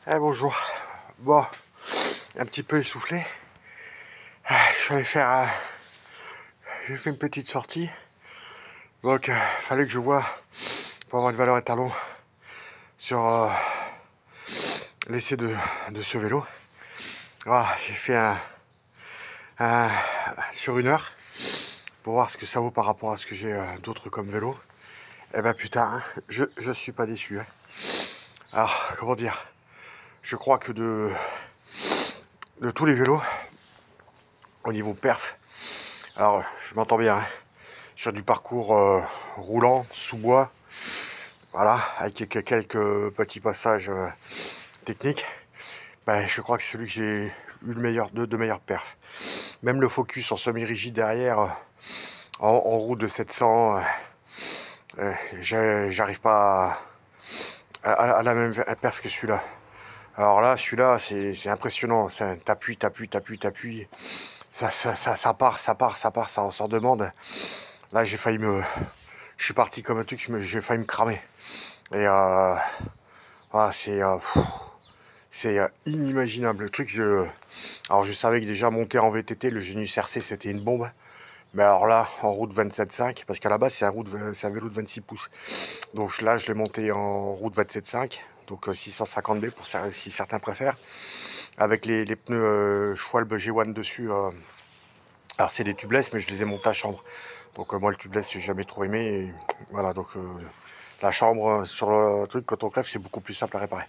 Bonjour. Bon, un petit peu essoufflé. Je suis allé faire j'ai fait une petite sortie. Donc, fallait que je vois pour avoir une valeur étalon sur l'essai de ce vélo. Voilà, j'ai fait un- sur 1 heure pour voir ce que ça vaut par rapport à ce que j'ai d'autres comme vélo. Eh ben putain, hein, je suis pas déçu. Hein. Alors, comment dire? Je crois que de tous les vélos, au niveau perf, alors je m'entends bien, hein, sur du parcours roulant, sous bois, voilà, avec quelques petits passages techniques, ben, je crois que c'est celui que j'ai eu le meilleur de meilleure perf. Même le focus en semi-rigide derrière, en route de 700, j'arrive pas à la même perf que celui-là. Alors là, celui-là, c'est impressionnant. T'appuies, ça part, ça en demande. Là, je suis parti comme un truc, j'ai failli me cramer. Et voilà, c'est inimaginable. Le truc, alors je savais que déjà monter en VTT, le Genius RC, c'était une bombe. Mais alors là, en route 27.5, parce qu'à la base, c'est un vélo de 26 pouces. Donc là, je l'ai monté en route 27.5, donc 650B pour si certains préfèrent. Avec les pneus Schwalbe G1 dessus. Alors c'est des tubeless, mais je les ai montés à chambre. Donc moi, le tubeless, j'ai jamais trop aimé. Et voilà, donc la chambre sur le truc, quand on crève, c'est beaucoup plus simple à réparer.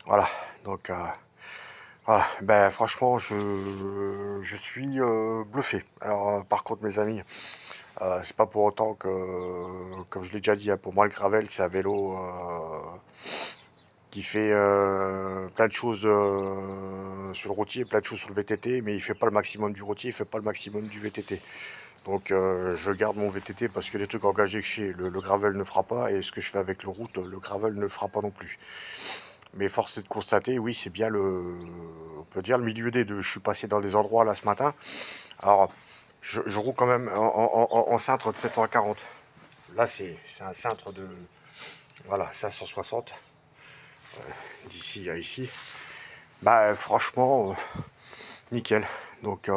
Voilà, donc voilà, ben franchement, je suis bluffé. Alors par contre, mes amis, c'est pas pour autant que, comme je l'ai déjà dit, hein, pour moi, le gravel, c'est un vélo qui fait plein de choses sur le routier, plein de choses sur le VTT, mais il fait pas le maximum du routier, il fait pas le maximum du VTT. Donc je garde mon VTT parce que les trucs engagés que j'ai, le gravel ne fera pas, et ce que je fais avec le route, le gravel ne fera pas non plus. Mais force est de constater, oui, c'est bien on peut dire le milieu des deux. Je suis passé dans des endroits là ce matin. Alors, je roule quand même en cintre de 740. Là, c'est un cintre de, voilà, 560 d'ici à ici. Bah, franchement, nickel. Donc,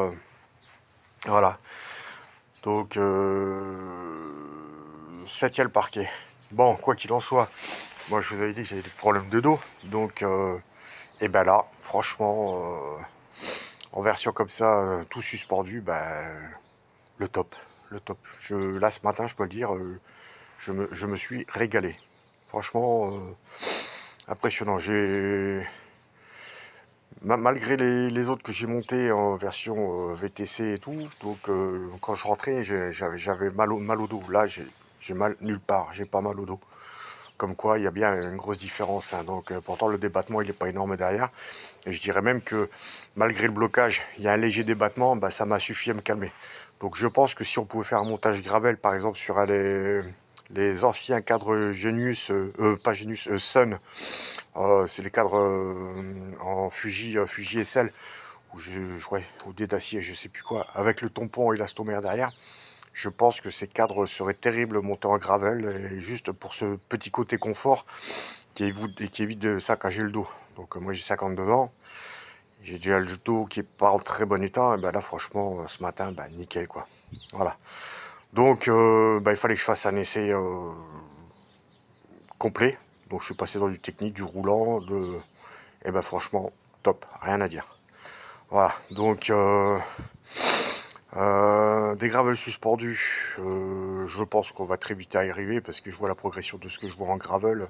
voilà. Donc, 7e parquet. Bon, quoi qu'il en soit, moi je vous avais dit que j'avais des problèmes de dos. Donc, et ben là, franchement, en version comme ça, tout suspendu, ben, le top. Le top. Là, ce matin, je peux le dire, je me suis régalé. Franchement, impressionnant. Malgré les autres que j'ai montés en version VTC et tout, donc quand je rentrais, j'avais mal au dos. Là, j'ai mal nulle part, j'ai pas mal au dos. Comme quoi, il y a bien une grosse différence. Hein. Donc, pourtant, le débattement, il n'est pas énorme derrière. Et je dirais même que, malgré le blocage, il y a un léger débattement, bah, ça m'a suffi à me calmer. Donc, je pense que si on pouvait faire un montage gravel, par exemple, sur les anciens cadres Genius, pas Genius, Sun, c'est les cadres en Fuji SL, ouais, ou des d'acier, je sais plus quoi, avec le tampon élastomère derrière. Je pense que ces cadres seraient terribles montés en gravel, et juste pour ce petit côté confort qui évite de saccager le dos. Donc moi j'ai 52 ans, j'ai déjà le dos qui est pas en très bon état, et ben là franchement ce matin, ben, nickel quoi. Voilà. Donc ben, il fallait que je fasse un essai complet. Donc je suis passé dans du technique, du roulant, et ben franchement top, rien à dire. Voilà, donc des gravels suspendus, je pense qu'on va très vite y arriver parce que je vois la progression de ce que je vois en gravel.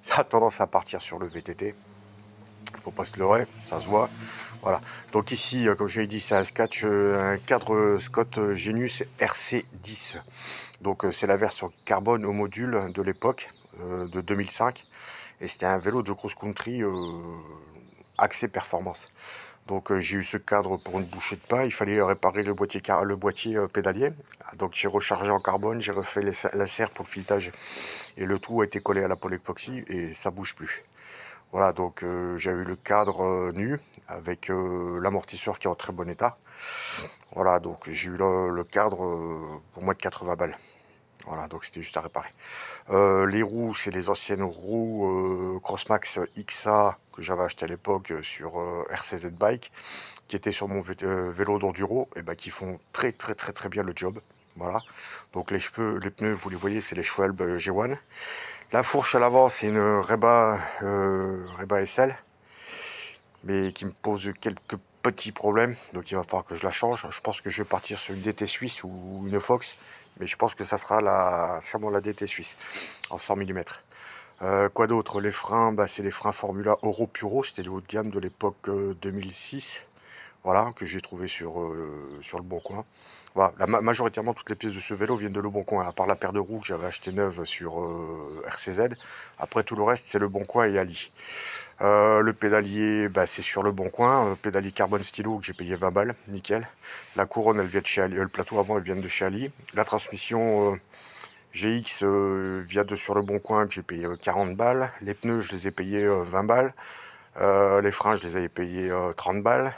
Ça a tendance à partir sur le VTT. Faut pas se leurrer, ça se voit. Voilà. Donc ici, comme je l'ai dit, c'est un cadre Scott Genius RC10. Donc c'est la version carbone au module de l'époque, de 2005. Et c'était un vélo de cross-country axé performance. Donc j'ai eu ce cadre pour une bouchée de pain, il fallait réparer le boîtier pédalier. Donc j'ai rechargé en carbone, j'ai refait la serre pour le filetage et le tout a été collé à la pôle époxy et ça bouge plus. Voilà, donc j'ai eu le cadre nu avec l'amortisseur qui est en très bon état. Voilà, donc j'ai eu le cadre pour moins de 80 balles. Voilà, donc c'était juste à réparer. Les roues, c'est les anciennes roues Crossmax XA que j'avais acheté à l'époque sur RCZ Bike, qui était sur mon vélo d'enduro, et ben qui font très bien le job. Voilà. Donc les pneus, vous les voyez, c'est les Schwalbe G1. La fourche à l'avant, c'est une Reba SL, mais qui me pose quelques petits problèmes, donc il va falloir que je la change. Je pense que je vais partir sur une DT suisse ou une Fox, mais je pense que ça sera sûrement la DT suisse en 100 mm. Quoi d'autre? Les freins, bah, c'est les freins Formula Oro Puro, c'était le haut de gamme de l'époque 2006, voilà, que j'ai trouvé sur le Bon Coin. Voilà, majoritairement toutes les pièces de ce vélo viennent de Le Bon Coin, à part la paire de roues que j'avais acheté neuve sur RCZ. Après tout le reste, c'est Le Bon Coin et Ali. Le pédalier, bah, c'est sur Le Bon Coin, pédalier carbone stylo que j'ai payé 20 balles, nickel. La couronne, elle vient de chez Ali, le plateau avant, elle vient de chez Ali. La transmission GX vient de sur Le Bon Coin que j'ai payé 40 balles. Les pneus, je les ai payés 20 balles. Les freins, je les avais payés 30 balles.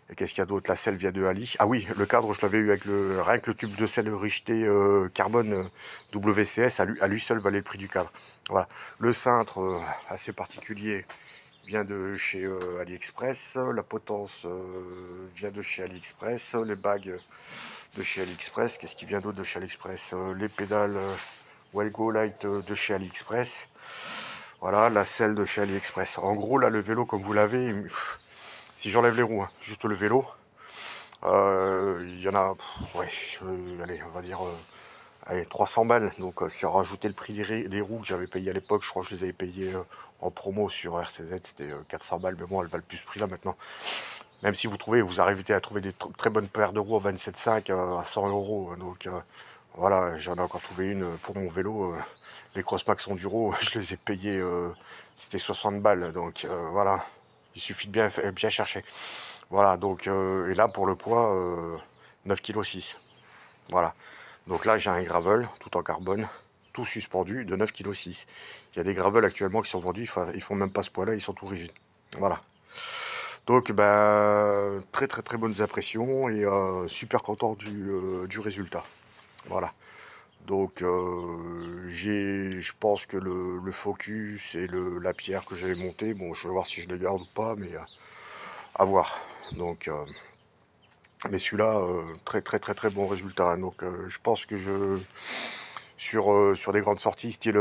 Et qu'est-ce qu'il y a d'autre? La selle vient de Ali. Ah oui, le cadre, je l'avais eu avec rien que le tube de selle Richeté carbone WCS, à lui seul valait le prix du cadre. Voilà. Le cintre, assez particulier, vient de chez AliExpress. La potence vient de chez AliExpress. Les bagues de chez AliExpress. Qu'est-ce qui vient d'autre de chez AliExpress? Les pédales Wellgo Light de chez AliExpress. Voilà, la selle de chez AliExpress. En gros, là, le vélo, comme vous l'avez, si j'enlève les roues, hein, juste le vélo, il y en a, ouais, allez, on va dire, allez, 300 balles. Donc, si on rajoutait le prix des roues que j'avais payé à l'époque, je crois que je les avais payées en promo sur RCZ, c'était 400 balles, mais bon, elles valent plus ce prix là maintenant. Même si vous arrivez à trouver des très bonnes paires de roues en 27,5 à 100 euros. Donc, voilà, j'en ai encore trouvé une pour mon vélo. Les Crossmax Enduro, je les ai payés, c'était 60 balles. Donc, voilà, il suffit de bien chercher. Voilà, donc, et là, pour le poids, 9,6 kg. Voilà. Donc là, j'ai un gravel, tout en carbone, tout suspendu, de 9,6 kg. Il y a des gravels actuellement qui sont vendus, ils font même pas ce poids-là, ils sont tout rigides. Voilà. Donc, ben, très bonnes impressions et super content du résultat. Voilà. Donc, je pense que le focus et la pierre que j'avais montée, bon, je vais voir si je le garde ou pas, mais à voir. Donc, mais celui-là, très bon résultat. Donc, je pense que sur des grandes sorties, style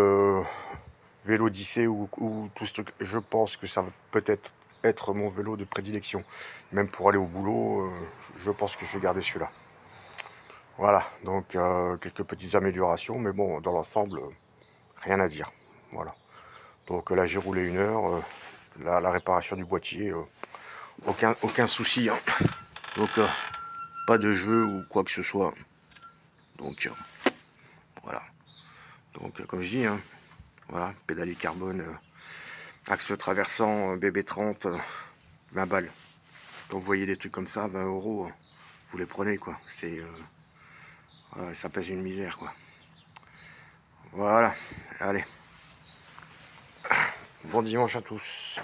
vélo d'Issée ou tout ce truc, je pense que ça va peut-être être mon vélo de prédilection. Même pour aller au boulot, je pense que je vais garder celui-là. Voilà, donc quelques petites améliorations, mais bon, dans l'ensemble, rien à dire. Voilà. Donc là, j'ai roulé 1 heure. La réparation du boîtier, aucun souci. Hein. Donc, pas de jeu ou quoi que ce soit. Donc, voilà. Donc, comme je dis, hein, voilà, pédalier carbone, axe traversant, BB30, 20 balles. Quand vous voyez des trucs comme ça, 20 euros, vous les prenez, quoi. Ouais, ça pèse une misère, quoi. Voilà, allez. Bon dimanche à tous.